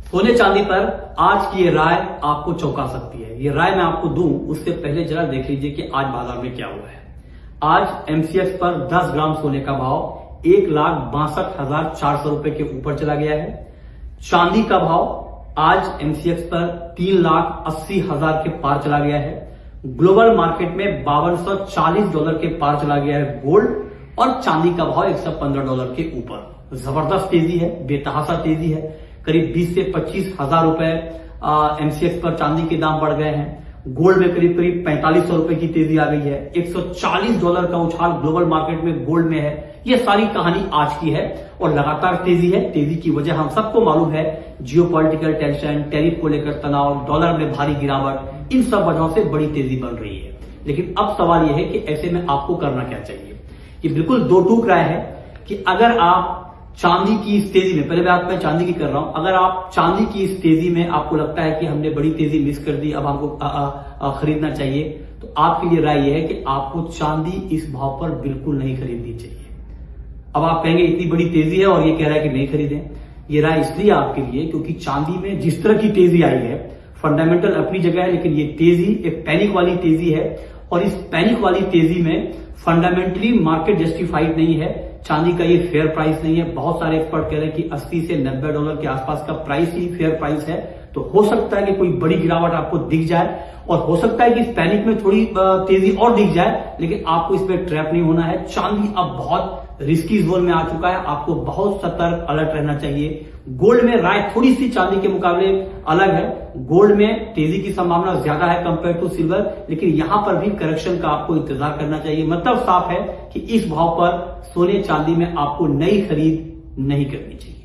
सोने चांदी पर आज की ये राय आपको चौंका सकती है। ये राय मैं आपको दूं उससे पहले जरा देख लीजिए कि आज बाजार में क्या हुआ है। आज एमसीएक्स पर 10 ग्राम सोने का भाव 1,62,400 रुपए के ऊपर चला गया है। चांदी का भाव आज एमसीएक्स पर 3,80,000 के पार चला गया है। ग्लोबल मार्केट में $5240 के पार चला गया है गोल्ड, और चांदी का भाव $115 के ऊपर। जबरदस्त तेजी है, बेतहाशा तेजी है। करीब 20 से 25 हजार रुपए एमसीएक्स पर चांदी के दाम बढ़ गए हैं। गोल्ड में करीब 4500 रुपए की तेजी आ गई है। $140 का उछाल ग्लोबल मार्केट में गोल्ड में है। ये सारी कहानी आज की है और लगातार तेजी है। तेजी की वजह हम सबको मालूम है, जियोपॉलिटिकल टेंशन, टैरिफ को लेकर तनाव, डॉलर में भारी गिरावट, इन सब वजहों से बड़ी तेजी बन रही है। लेकिन अब सवाल यह है कि ऐसे में आपको करना क्या चाहिए। ये बिल्कुल दो टूक राय है कि अगर आप चांदी की इस तेजी में, पहले बात मैं चांदी की कर रहा हूं, अगर आप चांदी की इस तेजी में आपको लगता है कि हमने बड़ी तेजी मिस कर दी, अब हमको खरीदना चाहिए, तो आपके लिए राय यह है कि आपको चांदी इस भाव पर बिल्कुल नहीं खरीदनी चाहिए। अब आप कहेंगे इतनी बड़ी तेजी है और ये कह रहा है कि नहीं खरीदें। ये राय इसलिए आपके लिए क्योंकि चांदी में जिस तरह की तेजी आई है, फंडामेंटल अपनी जगह है, लेकिन ये तेजी एक पैनिक वाली तेजी है और इस पैनिक वाली तेजी में फंडामेंटली मार्केट जस्टिफाइड नहीं है। चांदी का ये फेयर प्राइस नहीं है। बहुत सारे एक्सपर्ट कह रहे हैं कि 80 से $90 के आसपास का प्राइस ही फेयर प्राइस है। तो हो सकता है कि कोई बड़ी गिरावट आपको दिख जाए और हो सकता है कि इस पैनिक में थोड़ी तेजी और दिख जाए, लेकिन आपको इसमें ट्रैप नहीं होना है। चांदी अब बहुत रिस्की जोन में आ चुका है, आपको बहुत सतर्क अलर्ट रहना चाहिए। गोल्ड में राय थोड़ी सी चांदी के मुकाबले अलग है। गोल्ड में तेजी की संभावना ज्यादा है कंपेयर टू सिल्वर, लेकिन यहां पर भी करेक्शन का आपको इंतजार करना चाहिए। मतलब साफ है कि इस भाव पर सोने चांदी में आपको नई खरीद नहीं करनी चाहिए।